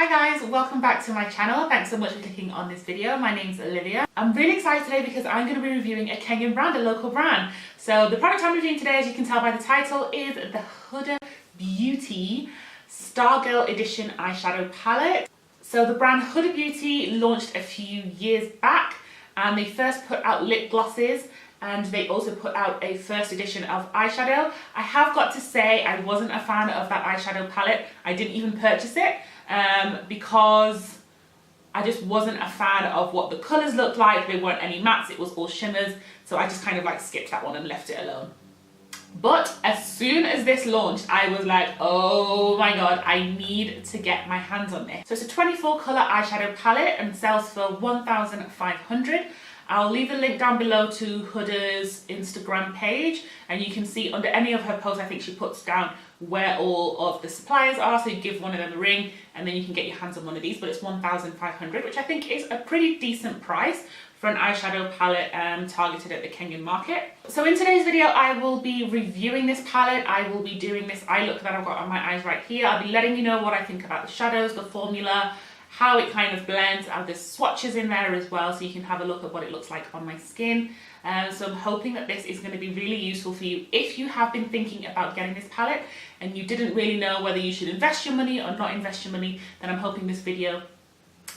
Hi guys, welcome back to my channel. Thanks so much for clicking on this video. My name's Olivia. I'm really excited today because I'm going to be reviewing a Kenyan brand, a local brand. So the product I'm reviewing today, as you can tell by the title, is the Huddah Beauty Stargirl Edition eyeshadow palette. So the brand Huddah Beauty launched a few years back and they first put out lip glosses and they also put out a first edition of eyeshadow. I have got to say I wasn't a fan of that eyeshadow palette. I didn't even purchase it because I just wasn't a fan of what the colours looked like. They weren't any mattes, it was all shimmers, so I just kind of like skipped that one and left it alone. But as soon as this launched, I was like, oh my god, I need to get my hands on this. So it's a 24 colour eyeshadow palette and sells for 1,500. I'll leave a link down below to Huddah's Instagram page, and you can see under any of her posts, I think she puts down where all of the suppliers are, so you give one of them a ring and then you can get your hands on one of these. But it's 1,500, which I think is a pretty decent price for an eyeshadow palette targeted at the Kenyan market. So in today's video, I will be reviewing this palette. I will be doing this eye look that I've got on my eyes right here. I'll be letting you know what I think about the shadows, the formula, how it kind of blends. There's swatches in there as well, so you can have a look at what it looks like on my skin. So I'm hoping that this is going to be really useful for you if you have been thinking about getting this palette and you didn't really know whether you should invest your money or not invest your money. Then I'm hoping this video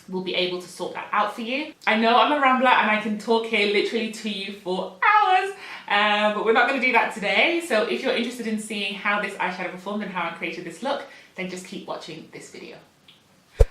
will be able to sort that out for you. I know I'm a rambler and I can talk here literally to you for hours, but we're not going to do that today. So if you're interested in seeing how this eyeshadow performed and how I created this look, then just keep watching this video.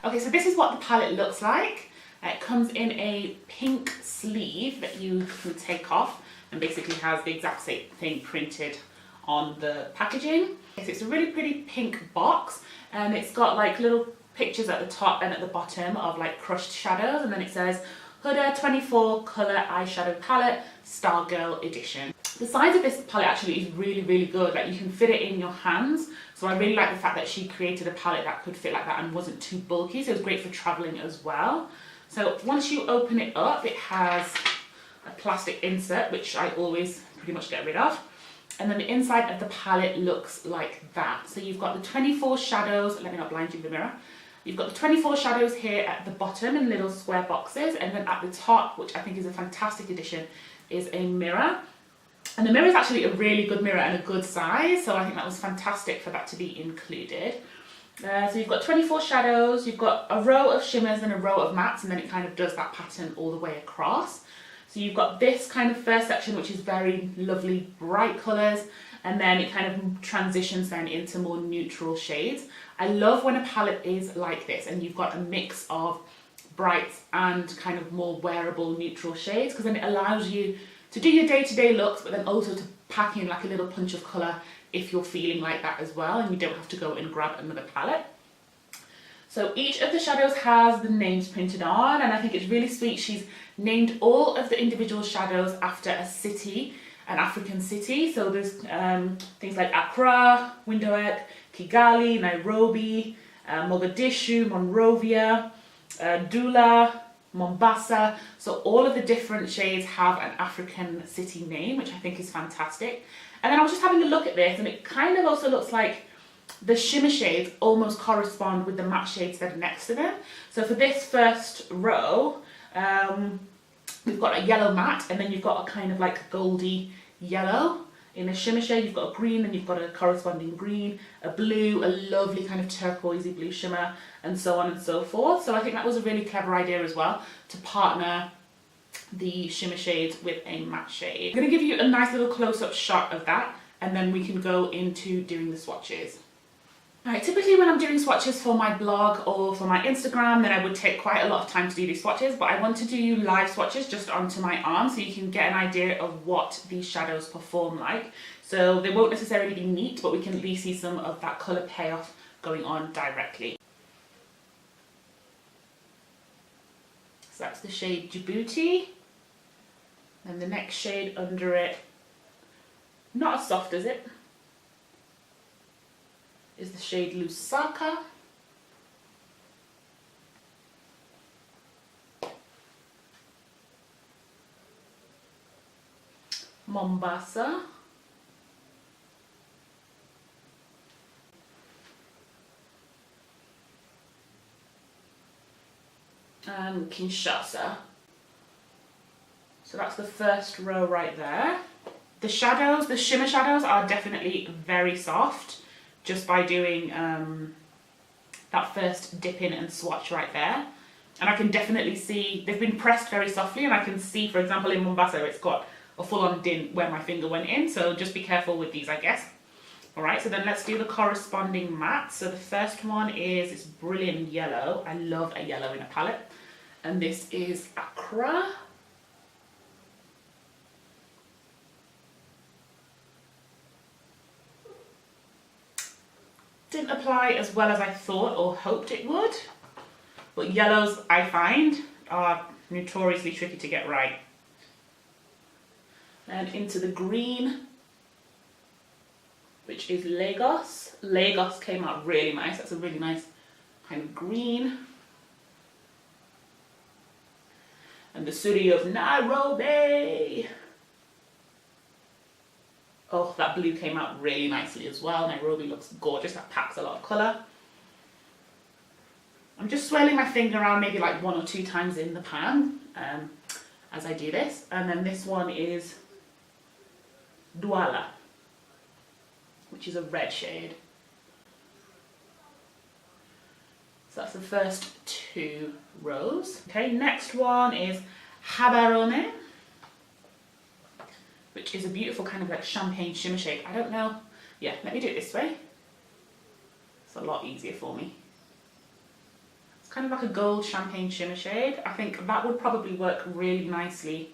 Okay, so this is what the palette looks like. It comes in a pink sleeve that you can take off and basically has the exact same thing printed on the packaging. So it's a really pretty pink box and it's got like little pictures at the top and at the bottom of like crushed shadows, and then it says Huddah 24 colour eyeshadow palette Stargirl Edition. The size of this palette actually is really good, like you can fit it in your hands. So I really like the fact that she created a palette that could fit like that and wasn't too bulky, so it was great for travelling as well. So once you open it up, it has a plastic insert, which I always pretty much get rid of. And then the inside of the palette looks like that. So you've got the 24 shadows, let me not blind you with the mirror. You've got the 24 shadows here at the bottom in little square boxes, and then at the top, which I think is a fantastic addition, is a mirror. And the mirror is actually a really good mirror and a good size, so I think that was fantastic for that to be included. So you've got 24 shadows, you've got a row of shimmers and a row of mattes, and then it kind of does that pattern all the way across. So you've got this kind of first section, which is very lovely bright colours, and then it kind of transitions then into more neutral shades. I love when a palette is like this and you've got a mix of brights and kind of more wearable neutral shades, because then it allows you to do your day-to-day looks, but then also to pack in like a little punch of colour if you're feeling like that as well, and you don't have to go and grab another palette. So each of the shadows has the names printed on, and I think it's really sweet. She's named all of the individual shadows after a city, an African city. So there's things like Accra, Windhoek, Kigali, Nairobi, Mogadishu, Monrovia, Dula, Mombasa. So all of the different shades have an African city name, which I think is fantastic. And then I was just having a look at this, and it kind of also looks like the shimmer shades almost correspond with the matte shades that are next to them. So for this first row, we've got a yellow matte, and then you've got a kind of like goldy yellow. In a shimmer shade, you've got a green, and you've got a corresponding green, a blue, a lovely kind of turquoisey blue shimmer, and so on and so forth. So I think that was a really clever idea as well, to partner the shimmer shades with a matte shade. I'm going to give you a nice little close-up shot of that, and then we can go into doing the swatches. Alright, typically when I'm doing swatches for my blog or for my Instagram, then I would take quite a lot of time to do these swatches, but I want to do live swatches just onto my arm so you can get an idea of what these shadows perform like. So they won't necessarily be neat, but we can at least see some of that colour payoff going on directly. So that's the shade Djibouti, and the next shade under it, not as soft as it, is the shade Lusaka. Mombasa. and Kinshasa. So that's the first row right there. The shadows, the shimmer shadows are definitely very soft just by doing that first dip in and swatch right there. And I can definitely see they've been pressed very softly, and I can see, for example, in Mombasa it's got a full-on dint where my finger went in, so just be careful with these, I guess. Alright, so then let's do the corresponding matte. So the first one is this brilliant yellow. I love a yellow in a palette. And this is Accra. Didn't apply as well as I thought or hoped it would. But yellows, I find, are notoriously tricky to get right. And into the green, which is Lagos. Lagos came out really nice. That's a really nice kind of green. And the city of Nairobi. Oh, that blue came out really nicely as well. Nairobi looks gorgeous. That packs a lot of colour. I'm just swirling my finger around maybe like 1 or 2 times in the pan as I do this. And then this one is Douala, which is a red shade. So that's the first 2 rows. Okay, next one is Habarone, which is a beautiful kind of like champagne shimmer shade. I don't know. Yeah, let me do it this way. It's a lot easier for me. It's kind of like a gold champagne shimmer shade. I think that would probably work really nicely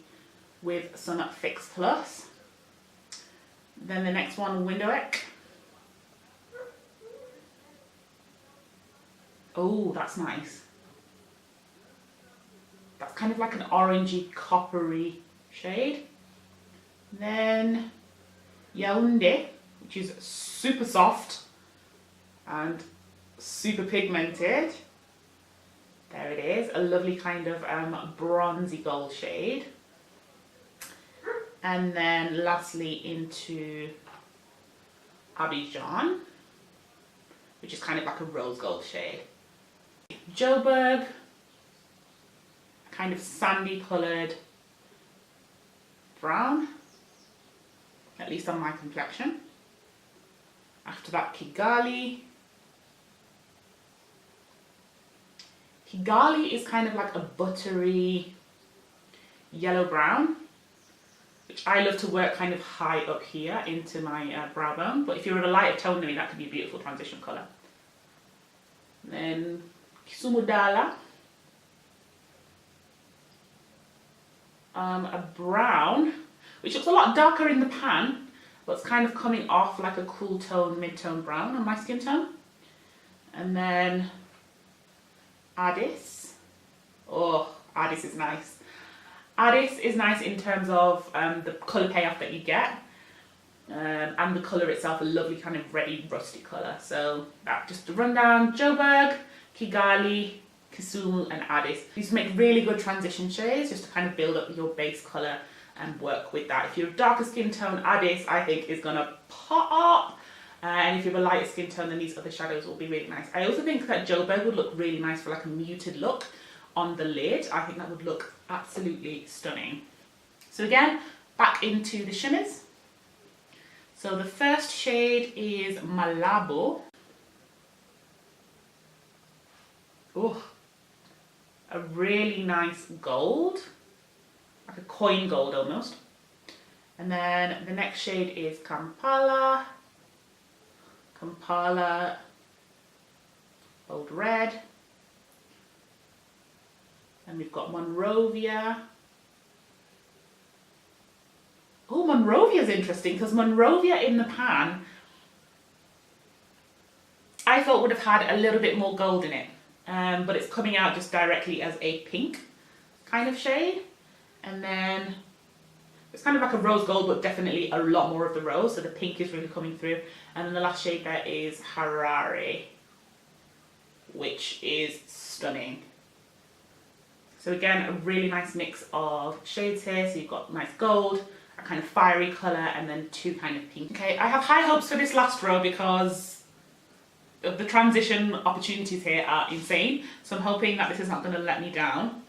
with some Fix Plus. Then the next one, Windowick. Oh, that's nice. That's kind of like an orangey, coppery shade. Then Yaoundé, which is super soft and super pigmented. There it is, a lovely kind of bronzy gold shade. And then lastly into Abidjan, which is kind of like a rose gold shade. Joburg, kind of sandy coloured brown, at least on my complexion. After that, Kigali. Kigali is kind of like a buttery yellow brown, which I love to work kind of high up here into my brow bone. But if you're a lighter tone than me, that could be a beautiful transition colour. Then Kisumudala, a brown, which looks a lot darker in the pan, but it's kind of coming off like a cool tone, mid-tone brown on my skin tone. And then Addis. Oh, Addis is nice. Addis is nice in terms of the colour payoff that you get. And the colour itself, a lovely kind of reddy, rusty colour. So that just to run down, Joburg, Kigali, Kisumu and Addis. These make really good transition shades just to kind of build up your base colour and work with that. If you're a darker skin tone, Addis I think is going to pop. And if you have a lighter skin tone, then these other shadows will be really nice. I also think that Joburg would look really nice for like a muted look on the lid. I think that would look absolutely stunning. So again, back into the shimmers. So the first shade is Malabo. Oh, a really nice gold, like a coin gold almost. And then the next shade is Kampala. Kampala, Old Red. And we've got Monrovia. Oh, Monrovia is interesting because Monrovia in the pan, I thought would have had a little bit more gold in it. But it's coming out just directly as a pink kind of shade. And then it's kind of like a rose gold, but definitely a lot more of the rose. So the pink is really coming through. And then the last shade there is Harare, which is stunning. So again, a really nice mix of shades here. So you've got nice gold, a kind of fiery colour, and then 2 kind of pink. Okay, I have high hopes for this last row because the transition opportunities here are insane. So I'm hoping that this is not going to let me down.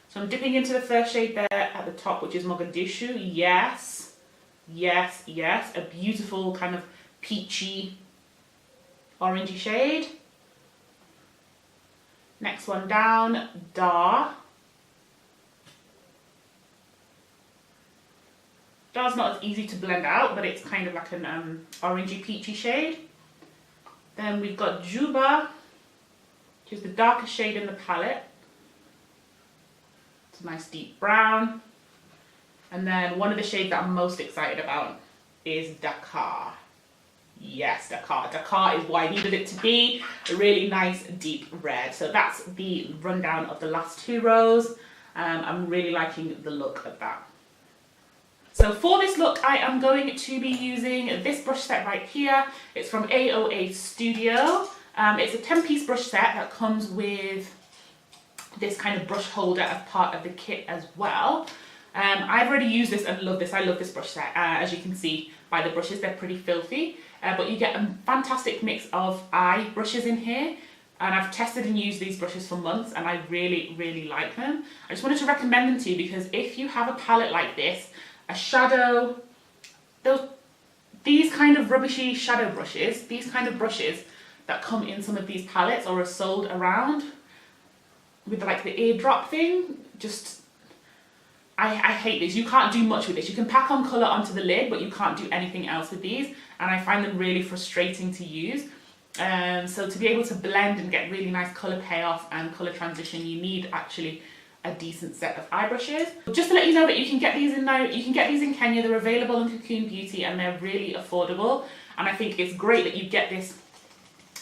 So I'm dipping into the first shade there at the top, which is Mogadishu. Yes, yes, yes. A beautiful kind of peachy, orangey shade. Next one down, Dar. Dar's not as easy to blend out, but it's kind of like an orangey peachy shade. Then we've got Juba, which is the darkest shade in the palette. It's a nice deep brown. And then one of the shades that I'm most excited about is Dakar. Yes, Dakar. Dakar is what I needed it to be. A really nice deep red. So that's the rundown of the last two rows. I'm really liking the look of that. So for this look, I am going to be using this brush set right here. It's from AOA Studio. It's a 10-piece brush set that comes with this kind of brush holder as part of the kit as well. I've already used this and love this. I love this brush set. As you can see by the brushes, they're pretty filthy. But you get a fantastic mix of eye brushes in here. And I've tested and used these brushes for months and I really, really like them. I just wanted to recommend them to you because if you have a palette like this, a shadow, these kind of rubbishy shadow brushes, these kind of brushes that come in some of these palettes or are sold around with like the eardrop thing, just, I hate this. You can't do much with this. You can pack on colour onto the lid, but you can't do anything else with these. And I find them really frustrating to use. So to be able to blend and get really nice colour payoff and colour transition, you need actually a decent set of eye brushes. Just to let you know that you can get these in Kenya. They're available on Cocoon Beauty and they're really affordable. And I think it's great that you get this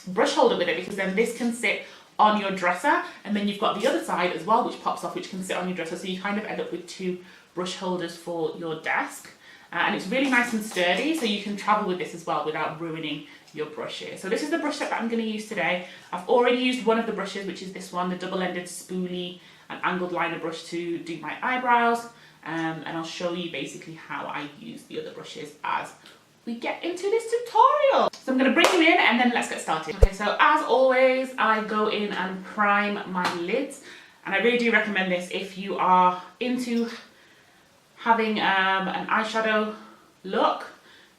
brush holder with it because then this can sit on your dresser and then you've got the other side as well which pops off, which can sit on your dresser. So you kind of end up with two brush holders for your desk. And it's really nice and sturdy, so you can travel with this as well without ruining your brushes. So this is the brush set that I'm going to use today. I've already used one of the brushes, which is this one, the double-ended spoolie and angled liner brush to do my eyebrows. And I'll show you basically how I use the other brushes as we get into this tutorial. So I'm going to bring you in and then let's get started. Okay, so as always, I go in and prime my lids. And I really do recommend this if you are into having an eyeshadow look.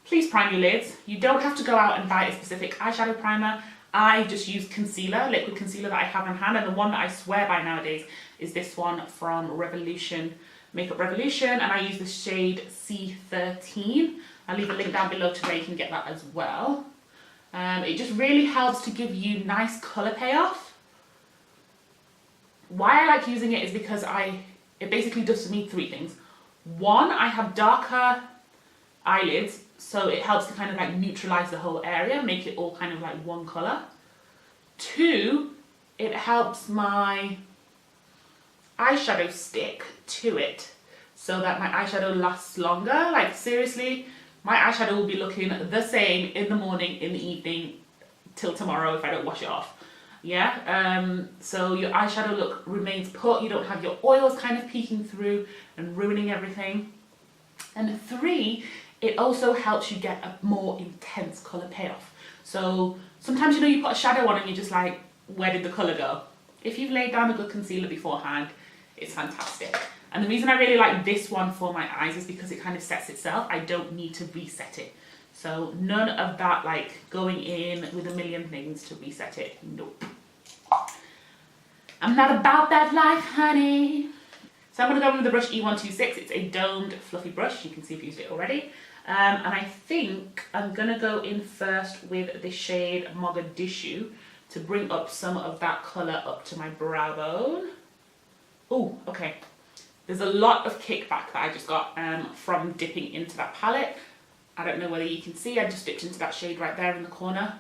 Please prime your lids. You don't have to go out and buy a specific eyeshadow primer. I just use concealer, liquid concealer that I have on hand, and the one that I swear by nowadays is this one from Revolution, Makeup Revolution, and I use the shade C13. I'll leave a link down below to where you can get that as well. It just really helps to give you nice colour payoff. Why I like using it is because it basically does for me three things. One, I have darker eyelids, so it helps to kind of like neutralize the whole area, make it all kind of like one color. Two, it helps my eyeshadow stick to it so that my eyeshadow lasts longer. Like seriously, my eyeshadow will be looking the same in the morning, in the evening, till tomorrow if I don't wash it off. Yeah, so your eyeshadow look remains put, you don't have your oils kind of peeking through and ruining everything. And three, it also helps you get a more intense colour payoff. So sometimes, you know, you put a shadow on and you're just like, where did the colour go? If you've laid down a good concealer beforehand, it's fantastic. And the reason I really like this one for my eyes is because it kind of sets itself. I don't need to reset it. So none of that like going in with a million things to reset it. Nope. I'm not about that life, honey. So I'm going to go in with the brush E126. It's a domed, fluffy brush. You can see I've used it already. And I think I'm going to go in first with the shade Mogadishu to bring up some of that colour up to my brow bone. Oh, okay. There's a lot of kickback that I just got from dipping into that palette. I don't know whether you can see, I just dipped into that shade right there in the corner.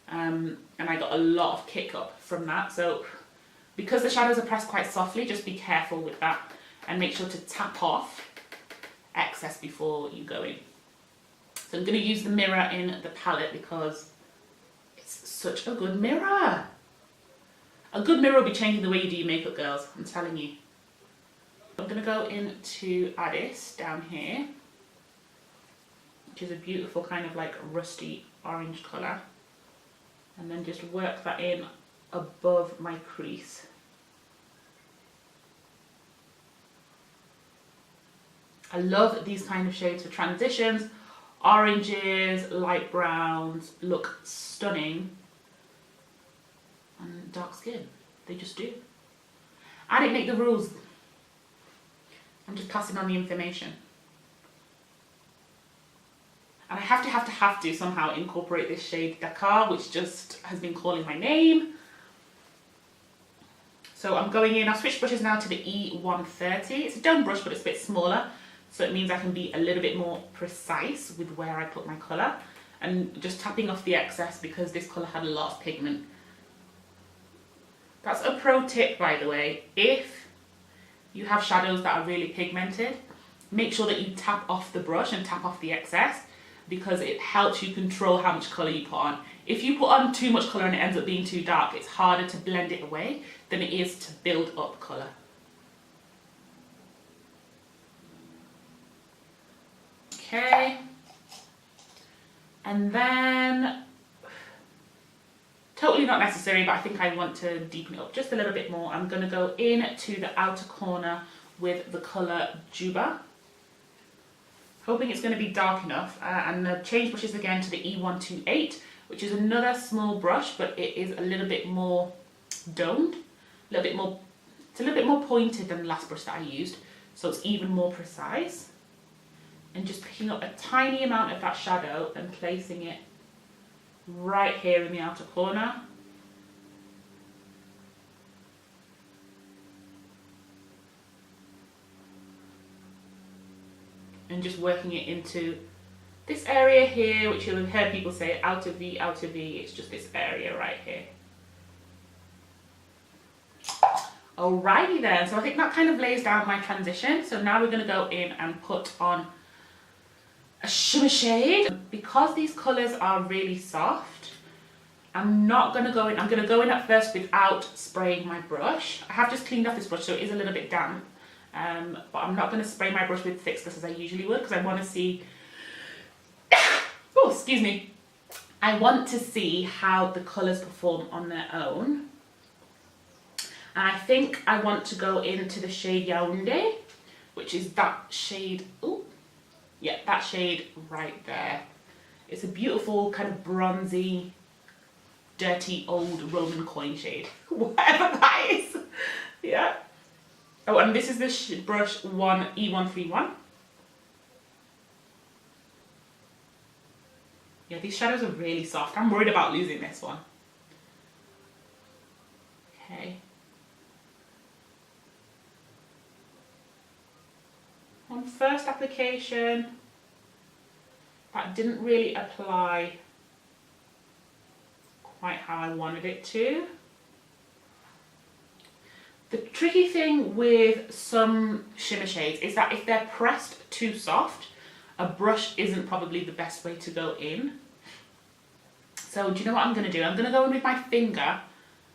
And I got a lot of kick up from that. So because the shadows are pressed quite softly, just be careful with that and make sure to tap off excess before you go in. So I'm going to use the mirror in the palette because it's such a good mirror. A good mirror will be changing the way you do your makeup, girls, I'm telling you. I'm going to go into Addis down here, which is a beautiful kind of like rusty orange colour. And then just work that in above my crease. I love these kind of shades for transitions. Oranges, light browns look stunning on dark skin. They just do. I didn't make the rules. I'm just passing on the information. And I have to somehow incorporate this shade Dakar, which just has been calling my name. So I'm going in, I've switched brushes now to the E130. It's a dome brush, but it's a bit smaller. So it means I can be a little bit more precise with where I put my colour. And just tapping off the excess because this colour had a lot of pigment. That's a pro tip, by the way. If you have shadows that are really pigmented, make sure that you tap off the brush and tap off the excess, because it helps you control how much colour you put on. If you put on too much colour and it ends up being too dark, it's harder to blend it away than it is to build up colour. Okay, and then, totally not necessary, but I think I want to deepen it up just a little bit more. I'm going to go into the outer corner with the colour Juba. Hoping it's going to be dark enough, and change brushes again to the E128, which is another small brush, but it is a little bit more domed, it's a little bit more pointed than the last brush that I used, so it's even more precise. And just picking up a tiny amount of that shadow and placing it right here in the outer corner. And just working it into this area here, which you'll have heard people say outer V, outer V. It's just this area right here. Alrighty then, so I think that kind of lays down my transition. So now we're going to go in and put on a shimmer shade. Because these colours are really soft, I'm going to go in at first without spraying my brush. I have just cleaned off this brush, so it is a little bit damp. But I'm not going to spray my brush with thick stuff as I usually would, because I want to see, oh, excuse me, I want to see how the colours perform on their own. And I think I want to go into the shade Yaoundé, which is that shade, ooh, yeah, that shade right there. It's a beautiful kind of bronzy, dirty old Roman coin shade, whatever that is, yeah. Oh, and this is the brush E131. Yeah, these shadows are really soft. I'm worried about losing this one. Okay. On first application, that didn't really apply quite how I wanted it to. The tricky thing with some shimmer shades is that if they're pressed too soft, a brush isn't probably the best way to go in. So do you know what I'm going to do? I'm going to go in with my finger,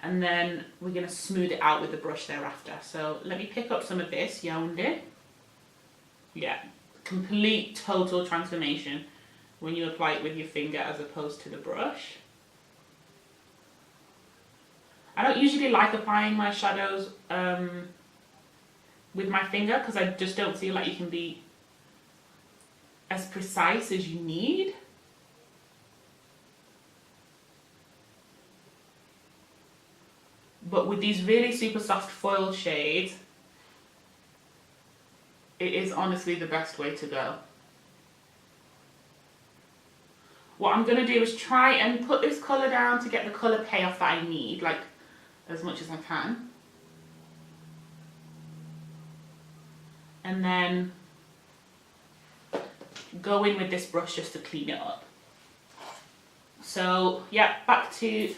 and then we're going to smooth it out with the brush thereafter. So let me pick up some of this Yaoundé. Yeah, complete total transformation when you apply it with your finger as opposed to the brush. I don't usually like applying my shadows with my finger, because I just don't feel like you can be as precise as you need. But with these really super soft foil shades, it is honestly the best way to go. What I'm going to do is try and put this colour down to get the colour payoff that I need, like as much as I can. And then go in with this brush just to clean it up. So yeah, back to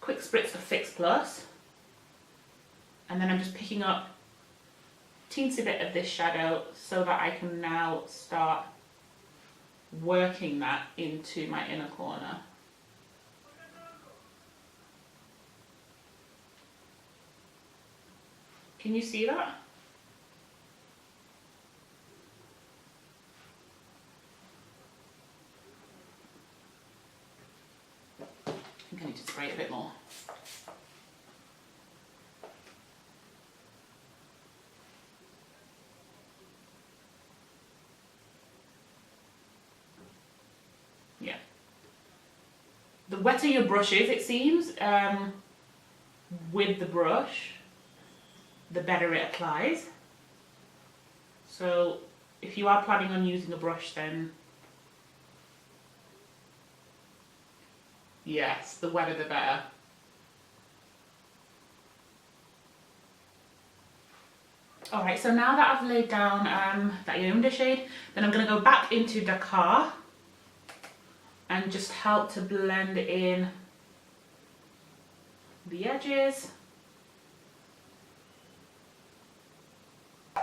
quick spritz of Fix Plus. And then I'm just picking up a teensy bit of this shadow so that I can now start working that into my inner corner. Can you see that? bit more. Yeah. The wetter your brush is, it seems, with the brush, the better it applies. So if you are planning on using a brush, then yes, the wetter the better. Alright, so now that I've laid down that Yonda shade, then I'm going to go back into Dakar and just help to blend in the edges.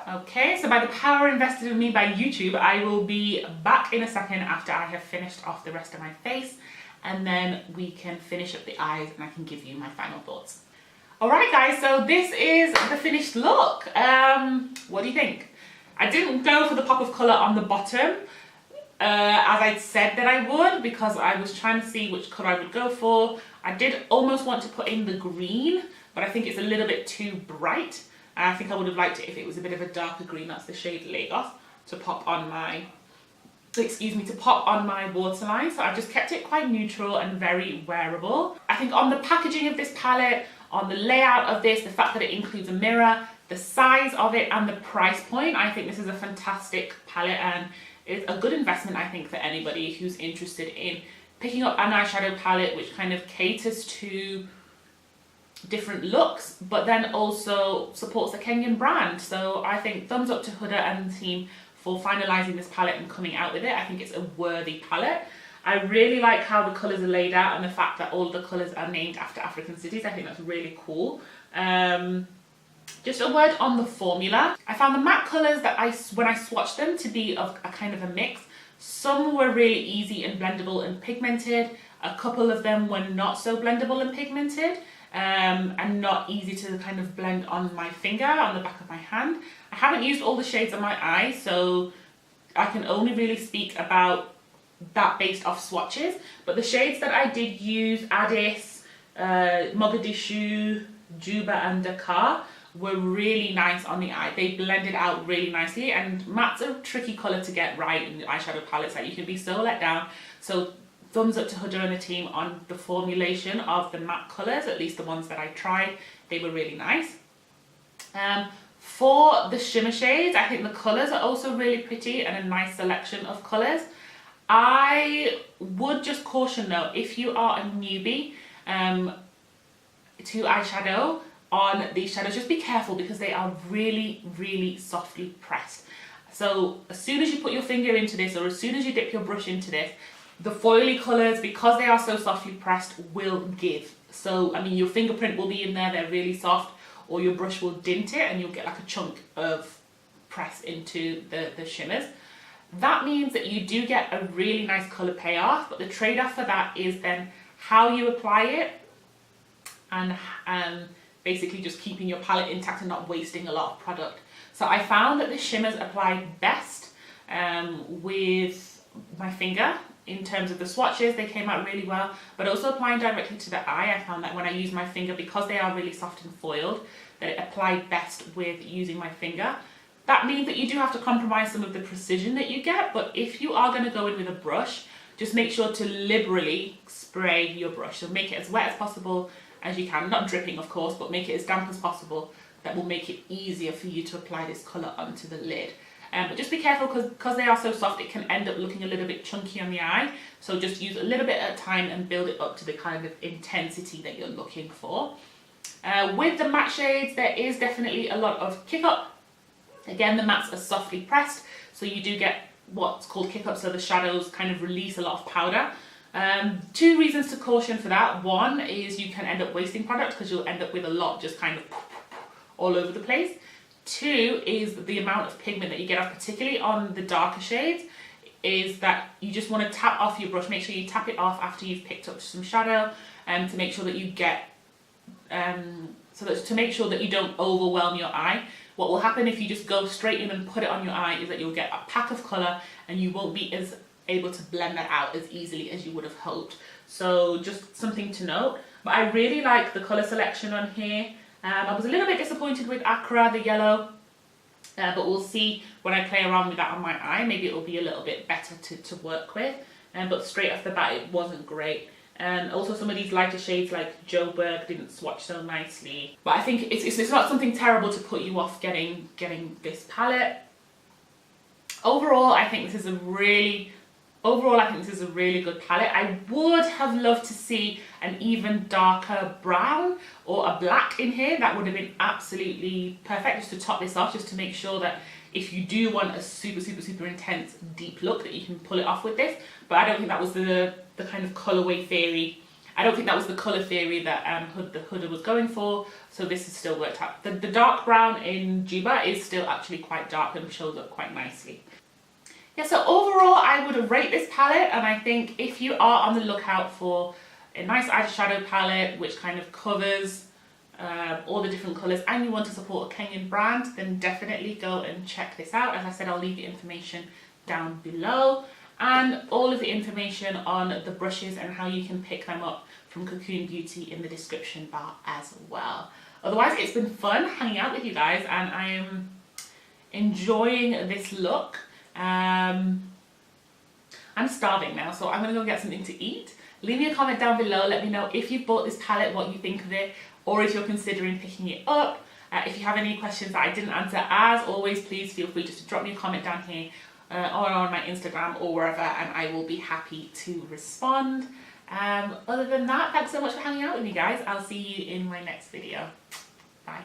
Okay, so by the power invested in me by YouTube, I will be back in a second after I have finished off the rest of my face, and then we can finish up the eyes and I can give you my final thoughts. Alright guys, so this is the finished look. What do you think? I didn't go for the pop of colour on the bottom, as I'd said that I would, because I was trying to see which colour I would go for. I did almost want to put in the green, but I think it's a little bit too bright. I think I would have liked it if it was a bit of a darker green. That's the shade Lagos, to pop on my, to pop on my waterline. So I've just kept it quite neutral and very wearable. I think on the packaging of this palette, on the layout of this, the fact that it includes a mirror, the size of it and the price point, I think this is a fantastic palette and it's a good investment, I think, for anybody who's interested in picking up an eyeshadow palette which kind of caters to different looks, but then also supports the Kenyan brand. So I think thumbs up to Huddah and the team for finalising this palette and coming out with it. I think it's a worthy palette. I really like how the colours are laid out and the fact that all the colours are named after African cities. I think that's really cool. Just a word on the formula. I found the matte colours that when I swatched them to be of a kind of a mix. Some were really easy and blendable and pigmented. A couple of them were not so blendable and pigmented. And not easy to kind of blend on my finger, on the back of my hand. I haven't used all the shades on my eye, so I can only really speak about that based off swatches. But the shades that I did use, Addis, Mogadishu, Juba and Dakar, were really nice on the eye. They blended out really nicely, and matte's a tricky colour to get right in the eyeshadow palettes. Like, you can be so let down. So thumbs up to Huddah and the team on the formulation of the matte colours, at least the ones that I tried. They were really nice. For the shimmer shades, I think the colours are also really pretty and a nice selection of colours. I would just caution though, if you are a newbie to eyeshadow on these shadows, just be careful because they are really, really softly pressed. So as soon as you put your finger into this, or as soon as you dip your brush into this, the foily colours, because they are so softly pressed, will give. So, I mean, your fingerprint will be in there, they're really soft, or your brush will dint it and you'll get like a chunk of press into the shimmers. That means that you do get a really nice colour payoff, but the trade-off for that is then how you apply it and basically just keeping your palette intact and not wasting a lot of product. So I found that the shimmers applied best with my finger. In terms of the swatches, they came out really well, but also applying directly to the eye, I found that when I use my finger, because they are really soft and foiled, that it applied best with using my finger. That means that you do have to compromise some of the precision that you get, but if you are going to go in with a brush, just make sure to liberally spray your brush. So make it as wet as possible as you can, not dripping of course, but make it as damp as possible. That will make it easier for you to apply this colour onto the lid. But just be careful because they are so soft, it can end up looking a little bit chunky on the eye. So just use a little bit at a time and build it up to the kind of intensity that you're looking for. With the matte shades, there is definitely a lot of kick up. Again, the mattes are softly pressed, so you do get what's called kick up, so the shadows kind of release a lot of powder. Two reasons to caution for that. One is you can end up wasting product because you'll end up with a lot just kind of all over the place. Two is the amount of pigment that you get off, particularly on the darker shades, is that you just want to tap off your brush. Make sure you tap it off after you've picked up some shadow, to make sure that you get, to make sure that you don't overwhelm your eye. What will happen if you just go straight in and put it on your eye is that you'll get a pack of colour and you won't be as able to blend that out as easily as you would have hoped. So just something to note. But I really like the colour selection on here. I was a little bit disappointed with Accra, the yellow, but we'll see when I play around with that on my eye. Maybe it will be a little bit better to work with. But straight off the bat, it wasn't great. And also some of these lighter shades like Joburg didn't swatch so nicely. But I think it's not something terrible to put you off getting this palette. Overall, I think this is a really good palette. I would have loved to see an even darker brown or a black in here. That would have been absolutely perfect, just to top this off, just to make sure that if you do want a super intense deep look, that you can pull it off with this. But I don't think that was the kind of colorway theory. I don't think that was the color theory that the Huddah was going for, so this has still worked out. The dark brown in Juba is still actually quite dark and shows up quite nicely. Yeah, so overall I would rate this palette, and I think if you are on the lookout for a nice eyeshadow palette which kind of covers all the different colours, and you want to support a Kenyan brand, then definitely go and check this out. As I said, I'll leave the information down below, and all of the information on the brushes and how you can pick them up from Cocoon Beauty in the description bar as well. Otherwise, it's been fun hanging out with you guys, and I am enjoying this look. I'm starving now, so I'm gonna go get something to eat. Leave me a comment down below, let me know if you've bought this palette, what you think of it, or if you're considering picking it up. If you have any questions that I didn't answer, as always, please feel free just to drop me a comment down here or on my Instagram or wherever, and I will be happy to respond. Other than that, thanks so much for hanging out with me, guys. I'll see you in my next video. Bye.